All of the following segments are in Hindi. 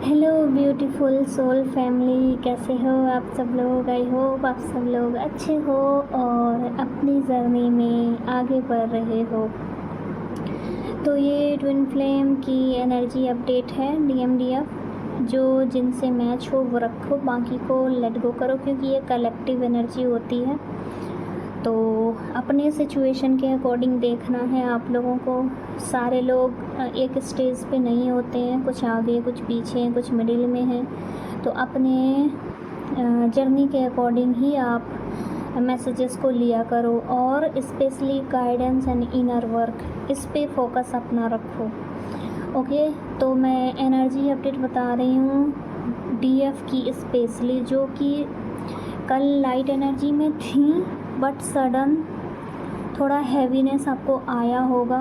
हेलो ब्यूटीफुल सोल फैमिली, कैसे हो आप सब लोग। आई होप आप सब लोग अच्छे हो और अपनी जर्नी में आगे बढ़ रहे हो। तो ये ट्विन फ्लेम की एनर्जी अपडेट है DMDF। जो जिनसे मैच हो वो रखो, बाकी को लेट गो करो, क्योंकि ये कलेक्टिव एनर्जी होती है। तो अपने सिचुएशन के अकॉर्डिंग देखना है आप लोगों को। सारे लोग एक स्टेज पे नहीं होते हैं, कुछ आगे कुछ पीछे कुछ मिडिल में हैं। तो अपने जर्नी के अकॉर्डिंग ही आप मैसेजेस को लिया करो और specially guidance and inner work, इस पे फोकस अपना रखो। ओके, तो मैं एनर्जी अपडेट बता रही हूँ DF की स्पेशली, जो कि कल लाइट एनर्जी में थी बट सडन थोड़ा हैवीनेस आपको आया होगा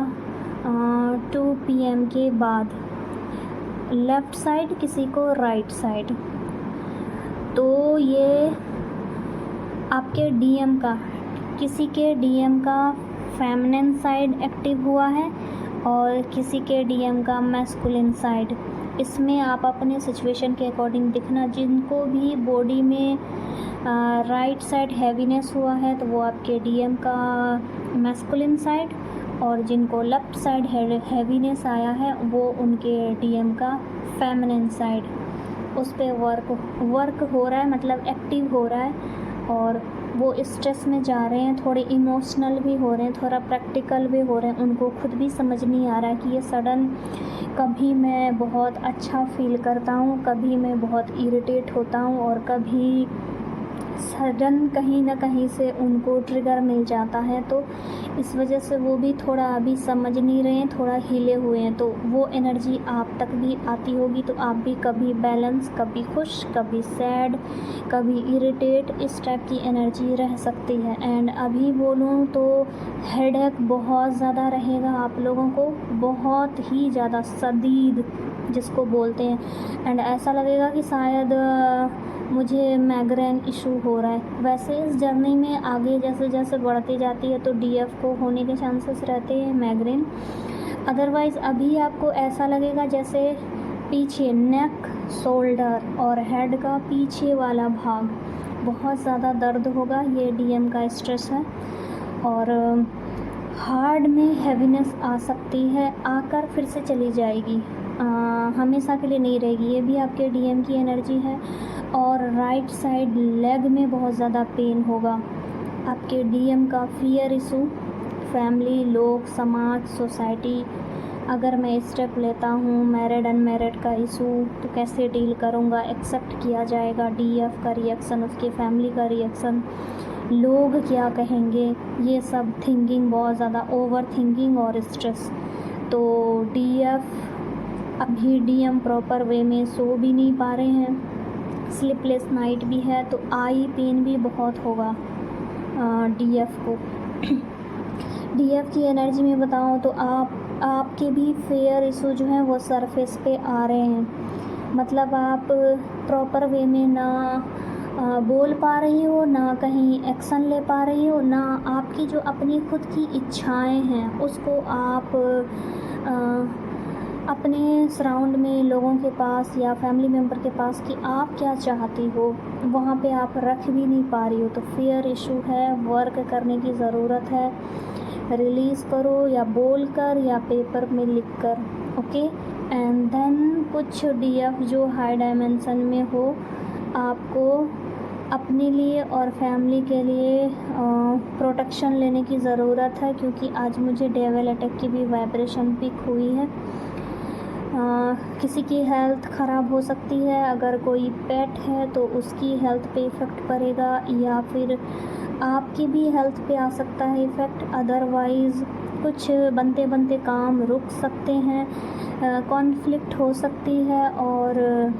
2 PM के बाद, लेफ़्ट साइड किसी को राइट साइड। तो ये आपके DM का, किसी के DM का फेमिनिन साइड एक्टिव हुआ है और किसी के DM का मैस्कुलिन साइड। इसमें आप अपने सिचुएशन के अकॉर्डिंग दिखना। जिनको भी बॉडी में राइट साइड हैवीनेस हुआ है तो वो आपके DM का मैस्कुलिन साइड, और जिनको लेफ़्ट साइड हैवीनेस आया है वो उनके DM का फेमिनिन साइड। उस पर वर्क हो रहा है, मतलब एक्टिव हो रहा है, और वो स्ट्रेस में जा रहे हैं, थोड़े इमोशनल भी हो रहे हैं, थोड़ा प्रैक्टिकल भी हो रहे हैं। उनको खुद भी समझ नहीं आ रहा है कि ये सडन, कभी मैं बहुत अच्छा फील करता हूँ, कभी मैं बहुत इरिटेट होता हूँ, और कभी सडन कहीं ना कहीं से उनको ट्रिगर मिल जाता है। तो इस वजह से वो भी थोड़ा अभी समझ नहीं रहे हैं, थोड़ा हिले हुए हैं। तो वो एनर्जी आप तक भी आती होगी, तो आप भी कभी बैलेंस, कभी खुश, कभी सैड, कभी इरिटेट, इस टाइप की एनर्जी रह सकती है। एंड अभी बोलूँ तो हेडेक बहुत ज़्यादा रहेगा आप लोगों को, बहुत ही ज़्यादा शदीद जिसको बोलते हैं। एंड ऐसा लगेगा कि शायद मुझे माइग्रेन इशू हो रहा है। वैसे इस जर्नी में आगे जैसे जैसे बढ़ती जाती है तो DF को होने के चांसेस रहते हैं माइग्रेन। अदरवाइज़ अभी आपको ऐसा लगेगा जैसे पीछे नेक, शोल्डर और हेड का पीछे वाला भाग बहुत ज़्यादा दर्द होगा। ये DM का स्ट्रेस है। और हार्ट में हैवीनेस आ सकती है, आकर फिर से चली जाएगी, हमेशा के लिए नहीं रहेगी। ये भी आपके DM की एनर्जी है। और राइट साइड लेग में बहुत ज़्यादा पेन होगा। आपके DM का फियर इशू, फैमिली, लोग, समाज, सोसाइटी, अगर मैं स्टेप लेता हूँ मैरिड अनमैरिड का इशू तो कैसे डील करूँगा, एक्सेप्ट किया जाएगा, DF का रिएक्शन, उसके फैमिली का रिएक्शन, लोग क्या कहेंगे, ये सब थिंकिंग, बहुत ज़्यादा ओवर थिंकिंग और स्ट्रेस। तो DF अभी DM प्रॉपर वे में सो भी नहीं पा रहे हैं, स्लीपलेस नाइट भी है, तो आई पेन भी बहुत होगा DF को। DF की एनर्जी में बताऊँ तो आपके भी फेयर इशू जो हैं वो सरफेस पे आ रहे हैं। मतलब आप प्रॉपर वे में ना बोल पा रही हो, ना कहीं एक्शन ले पा रही हो, ना आपकी जो अपनी खुद की इच्छाएं हैं उसको आप अपने सराउंड में लोगों के पास या फैमिली मेम्बर के पास कि आप क्या चाहती हो, वहाँ पे आप रख भी नहीं पा रही हो। तो फियर इशू है, वर्क करने की ज़रूरत है। रिलीज़ करो, या बोल कर या पेपर में लिख कर। ओके, एंड देन कुछ DF जो हाई डायमेंशन में हो, आपको अपने लिए और फैमिली के लिए प्रोटेक्शन लेने की ज़रूरत है, क्योंकि आज मुझे डेविल अटैक की भी वाइब्रेशन पिक हुई है। किसी की हेल्थ ख़राब हो सकती है, अगर कोई पेट है तो उसकी हेल्थ पे इफ़ेक्ट पड़ेगा, या फिर आपकी भी हेल्थ पे आ सकता है इफ़ेक्ट। अदरवाइज़ कुछ बनते बनते काम रुक सकते हैं, कॉन्फ्लिक्ट हो सकती है, और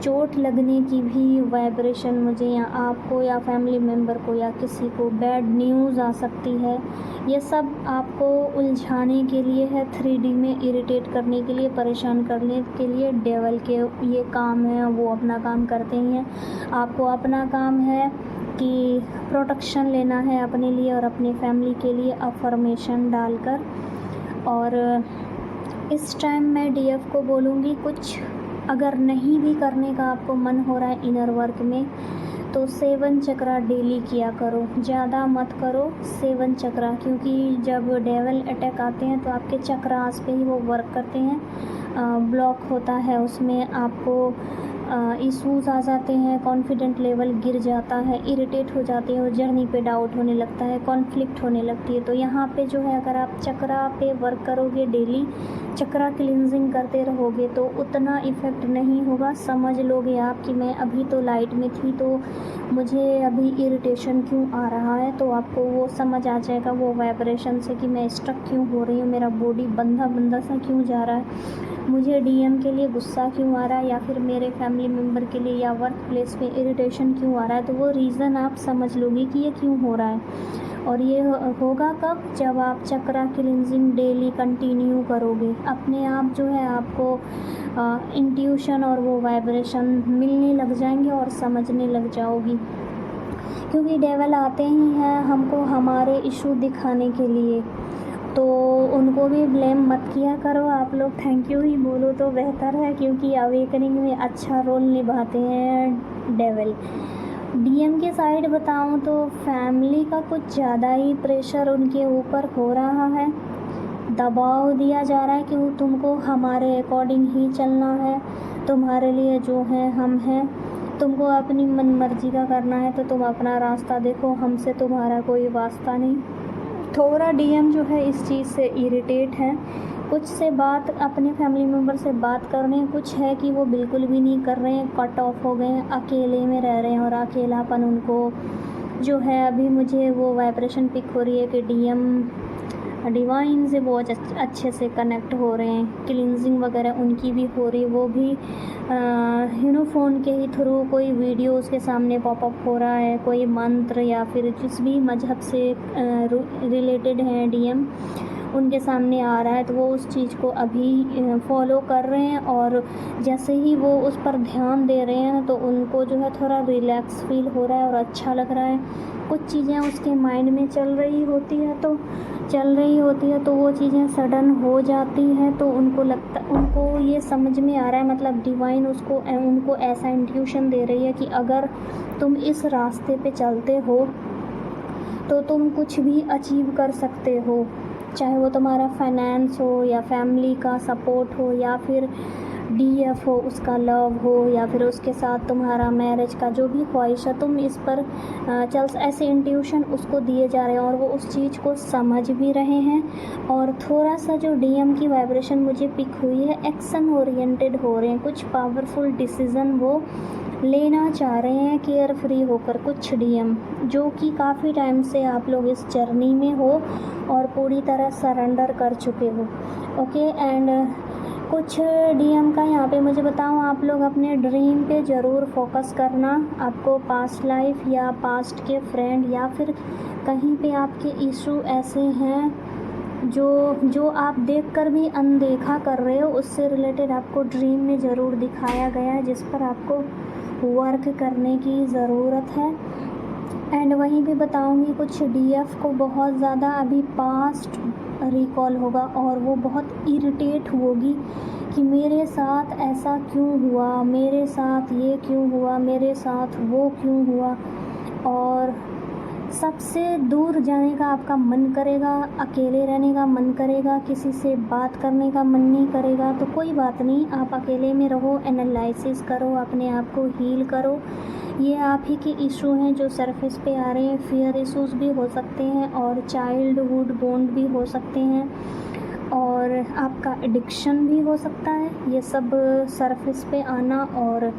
चोट लगने की भी वाइब्रेशन मुझे या आपको या फैमिली मेम्बर को या किसी को बैड न्यूज़ आ सकती है। ये सब आपको उलझाने के लिए है, 3D में इरिटेट करने के लिए, परेशान करने के लिए डेवल के ये काम है। वो अपना काम करते ही हैं, आपको अपना काम है कि प्रोटेक्शन लेना है अपने लिए और अपनी फैमिली के लिए, अफर्मेशन डालकर। और इस टाइम मैं डीएफ को बोलूँगी, कुछ अगर नहीं भी करने का आपको मन हो रहा है इनर वर्क में, तो 7 चक्रा डेली किया करो, ज़्यादा मत करो 7 चक्रा, क्योंकि जब डेवल अटैक आते हैं तो आपके चक्रास पे ही वो वर्क करते हैं, ब्लॉक होता है उसमें, आपको इश्यूज आ जाते हैं, कॉन्फिडेंट लेवल गिर जाता है, इरिटेट हो जाते हैं और जर्नी पे डाउट होने लगता है, कॉन्फ्लिक्ट होने लगती है। तो यहाँ पे जो है, अगर आप चक्रा पे वर्क करोगे, डेली चक्रा क्लिनजिंग करते रहोगे, तो उतना इफ़ेक्ट नहीं होगा। समझ लोगे आप कि मैं अभी तो लाइट में थी, तो मुझे अभी इरिटेशन क्यों आ रहा है, तो आपको वो समझ आ जाएगा वो वाइब्रेशन से कि मैं स्टक क्यों हो रही हूँ, मेरा बॉडी बंधा बंधा सा क्यों जा रहा है, मुझे डीएम के लिए गुस्सा क्यों आ रहा है, या फिर मेरे फैमिली मेम्बर के लिए या वर्क प्लेस में इरिटेशन क्यों आ रहा है। तो वो रीज़न आप समझ लोगे कि ये क्यों हो रहा है। और ये होगा कब, जब आप चक्रा क्लिनजिंग डेली कंटिन्यू करोगे। अपने आप जो है आपको इंट्यूशन और वो वाइब्रेशन मिलने लग जाएंगे और समझने लग जाओगी, क्योंकि डेवल आते ही हैं हमको हमारे इशू दिखाने के लिए। तो उनको भी ब्लेम मत किया करो आप लोग, थैंक यू ही बोलो तो बेहतर है, क्योंकि अवेकनिंग में अच्छा रोल निभाते हैं डेवल। डीएम के साइड बताऊं तो फैमिली का कुछ ज़्यादा ही प्रेशर उनके ऊपर हो रहा है, दबाव दिया जा रहा है कि वो तुमको हमारे अकॉर्डिंग ही चलना है, तुम्हारे लिए जो है हम हैं, तुमको अपनी मन मर्जी का करना है तो तुम अपना रास्ता देखो, हमसे तुम्हारा कोई वास्ता नहीं। थोड़ा डीएम जो है इस चीज़ से इरिटेट है, कुछ से बात अपने फैमिली मेम्बर से बात कर रहे हैं, कुछ है कि वो बिल्कुल भी नहीं कर रहे हैं, कट ऑफ हो गए हैं, अकेले में रह रहे हैं, और अकेलापन उनको जो है, अभी मुझे वो वाइब्रेशन पिक हो रही है कि डीएम डिवाइन से बहुत अच्छे से कनेक्ट हो रहे हैं, क्लिनजिंग वगैरह उनकी भी हो रही है, वो भी फ़ोन के ही थ्रू कोई वीडियो उसके सामने पॉपअप हो रहा है, कोई मंत्र या फिर जिस भी मजहब से रिलेटेड हैं डीएम, उनके सामने आ रहा है, तो वो उस चीज़ को अभी फॉलो कर रहे हैं। और जैसे ही वो उस पर ध्यान दे रहे हैं तो उनको जो है थोड़ा रिलैक्स फील हो रहा है और अच्छा लग रहा है। कुछ चीज़ें उसके माइंड में चल रही होती है तो वो चीज़ें सडन हो जाती हैं, तो उनको ये समझ में आ रहा है, मतलब डिवाइन उनको ऐसा इंट्यूशन दे रही है कि अगर तुम इस रास्ते पे चलते हो तो तुम कुछ भी अचीव कर सकते हो, चाहे वो तुम्हारा फाइनेंस हो या फैमिली का सपोर्ट हो या फिर डीएफ हो, उसका लव हो, या फिर उसके साथ तुम्हारा मैरिज का जो भी ख्वाहिश है, तुम इस पर ऐसे इंट्यूशन उसको दिए जा रहे हैं और वो उस चीज़ को समझ भी रहे हैं। और थोड़ा सा जो डीएम की वाइब्रेशन मुझे पिक हुई है, एक्शन ओरिएंटेड हो रहे हैं, कुछ पावरफुल डिसीज़न वो लेना चाह रहे हैं केयर फ्री होकर, कुछ डीएम जो कि काफ़ी टाइम से आप लोग इस जर्नी में हो और पूरी तरह सरेंडर कर चुके हो। ओके, एंड कुछ डीएम का यहाँ पे मुझे बताऊँ, आप लोग अपने ड्रीम पे ज़रूर फोकस करना। आपको पास्ट लाइफ या पास्ट के फ्रेंड या फिर कहीं पे आपके इशू ऐसे हैं जो आप देखकर भी अनदेखा कर रहे हो, उससे रिलेटेड आपको ड्रीम में ज़रूर दिखाया गया है, जिस पर आपको वर्क करने की ज़रूरत है। एंड वहीं भी बताऊंगी, कुछ डीएफ को बहुत ज़्यादा अभी पास्ट रिकॉल होगा और वो बहुत इरिटेट होगी कि मेरे साथ ऐसा क्यों हुआ, मेरे साथ ये क्यों हुआ, मेरे साथ वो क्यों हुआ। और सबसे दूर जाने का आपका मन करेगा, अकेले रहने का मन करेगा, किसी से बात करने का मन नहीं करेगा। तो कोई बात नहीं, आप अकेले में रहो, एनालिसिस करो, अपने आप को हील करो। ये आप ही के इशू हैं जो सरफेस पे आ रहे हैं, फियर इश्यूज भी हो सकते हैं और चाइल्डहुड बॉन्ड भी हो सकते हैं और आपका एडिक्शन भी हो सकता है। ये सब सरफेस पे आना और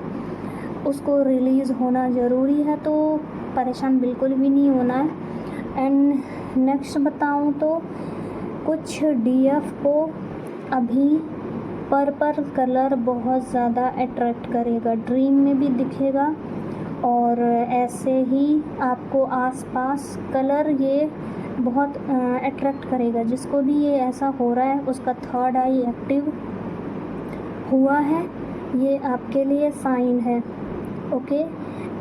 उसको रिलीज़ होना ज़रूरी है, तो परेशान बिल्कुल भी नहीं होना है। एंड नेक्स्ट बताऊं तो कुछ डीएफ को अभी पर्पल कलर बहुत ज़्यादा अट्रैक्ट करेगा, ड्रीम में भी दिखेगा और ऐसे ही आपको आसपास कलर ये बहुत अट्रैक्ट करेगा। जिसको भी ये ऐसा हो रहा है उसका थर्ड आई एक्टिव हुआ है, ये आपके लिए साइन है। ओके,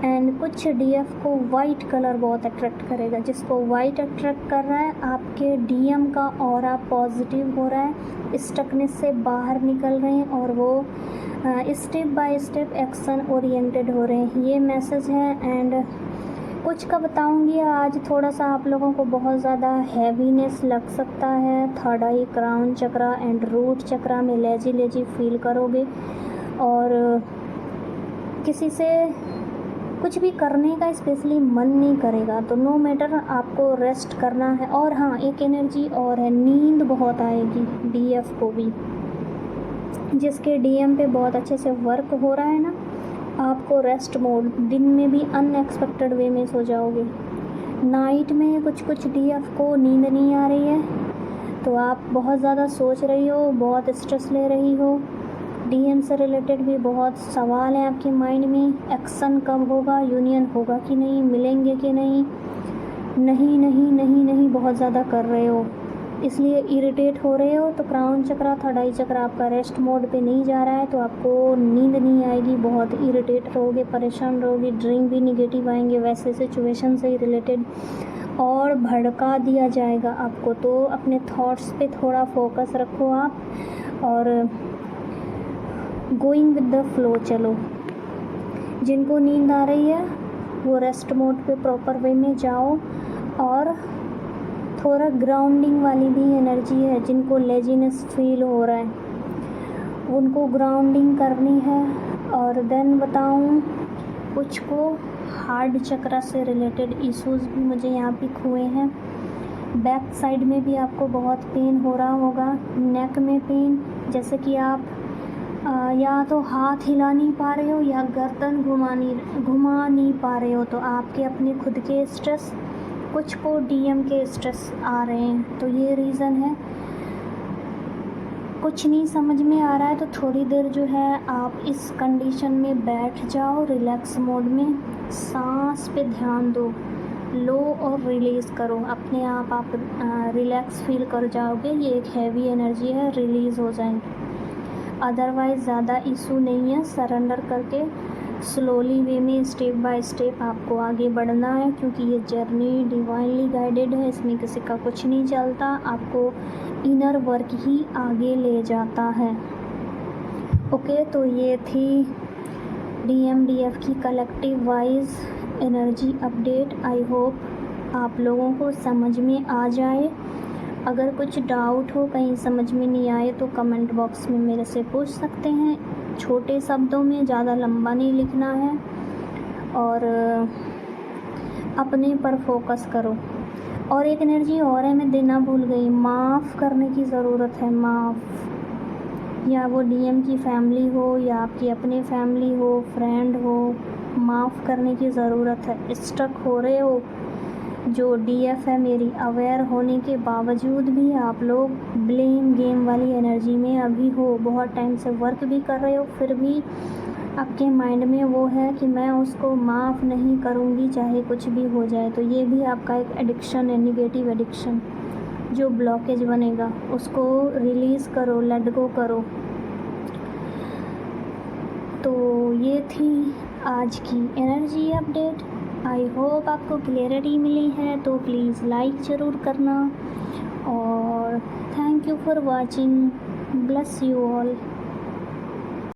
एंड कुछ डीएफ को वाइट कलर बहुत अट्रैक्ट करेगा। जिसको वाइट अट्रैक्ट कर रहा है, आपके डीएम का ऑरा पॉजिटिव हो रहा है, स्टकनेस से बाहर निकल रहे हैं और वो step by step action oriented हो रहे हैं। ये मैसेज है। एंड कुछ का बताऊंगी, आज थोड़ा सा आप लोगों को बहुत ज़्यादा हैवीनेस लग सकता है। Third eye, crown chakra and root chakra में लेजी लेजी फील करोगे और किसी से कुछ भी करने का स्पेशली मन नहीं करेगा। तो नो मैटर, आपको रेस्ट करना है। और हाँ, एक एनर्जी और है, नींद बहुत आएगी डीएफ को भी। जिसके डीएम पे बहुत अच्छे से वर्क हो रहा है ना, आपको रेस्ट मोड, दिन में भी अनएक्सपेक्टेड वे में सो जाओगे। नाइट में कुछ डीएफ को नींद नहीं आ रही है, तो आप बहुत ज़्यादा सोच रही हो, बहुत स्ट्रेस ले रही हो। डीएम से रिलेटेड भी बहुत सवाल हैं आपके माइंड में। एक्शन कब होगा, यूनियन होगा कि नहीं, मिलेंगे कि नहीं, नहीं नहीं नहीं नहीं बहुत ज़्यादा कर रहे हो, इसलिए इरिटेट हो रहे हो। तो क्राउन चक्रा, थर्ड आई चक्रा आपका रेस्ट मोड पे नहीं जा रहा है, तो आपको नींद नहीं आएगी, बहुत इरिटेट रहोगे, परेशान रहोगे, ड्रीम भी निगेटिव आएंगे वैसे सिचुएशन से रिलेटेड, और भड़का दिया जाएगा आपको। तो अपने थॉट्स पे थोड़ा फोकस रखो आप और गोइंग विद द फ्लो चलो। जिनको नींद आ रही है वो रेस्ट मोड पे प्रॉपर वे में जाओ। और थोड़ा ग्राउंडिंग वाली भी एनर्जी है, जिनको लेजीनेस फील हो रहा है उनको ग्राउंडिंग करनी है। और देन बताऊं, कुछ को हार्ट चक्रा से रिलेटेड इश्यूज भी मुझे यहाँ पे हुए हैं। बैक साइड में भी आपको बहुत पेन हो रहा होगा, नेक में पेन, जैसे कि आप या तो हाथ हिला नहीं पा रहे हो या गर्दन घुमा नहीं पा रहे हो। तो आपके अपने खुद के स्ट्रेस, कुछ को डीएम के स्ट्रेस आ रहे हैं, तो ये रीज़न है। कुछ नहीं समझ में आ रहा है तो थोड़ी देर जो है आप इस कंडीशन में बैठ जाओ, रिलैक्स मोड में, सांस पे ध्यान दो, लो और रिलीज़ करो। अपने आप रिलैक्स फील कर जाओगे। ये एक हैवी एनर्जी है, रिलीज़ हो जाएंगे। अदरवाइज़ ज़्यादा इशू नहीं है। सरेंडर करके स्लोली वे में स्टेप बाय स्टेप आपको आगे बढ़ना है, क्योंकि ये जर्नी डिवाइनली गाइडेड है, इसमें किसी का कुछ नहीं चलता, आपको इनर वर्क ही आगे ले जाता है। ओके, तो ये थी डीएफ की collective wise energy update. I hope आप लोगों को समझ में आ जाए। अगर कुछ डाउट हो, कहीं समझ में नहीं आए, तो कमेंट बॉक्स में मेरे से पूछ सकते हैं, छोटे शब्दों में, ज़्यादा लंबा नहीं लिखना है। और अपने पर फोकस करो। और एक एनर्जी और है, मैं देना भूल गई, माफ़ करने की ज़रूरत है। माफ़, या वो डीएम की फैमिली हो या आपकी अपनी फैमिली हो, फ्रेंड हो, माफ़ करने की ज़रूरत है। स्टक हो रहे हो, जो डीएफ है मेरी अवेयर होने के बावजूद भी आप लोग ब्लेम गेम वाली एनर्जी में अभी हो, बहुत टाइम से वर्क भी कर रहे हो, फिर भी आपके माइंड में वो है कि मैं उसको माफ़ नहीं करूँगी चाहे कुछ भी हो जाए। तो ये भी आपका एक एडिक्शन है, निगेटिव एडिक्शन, जो ब्लॉकेज बनेगा उसको रिलीज़ करो, लेट गो करो। तो ये थी आज की एनर्जी अपडेट। आई होप आपको क्लियरिटी मिली है, तो प्लीज़ लाइक ज़रूर करना। और thank you for watching. Bless you all.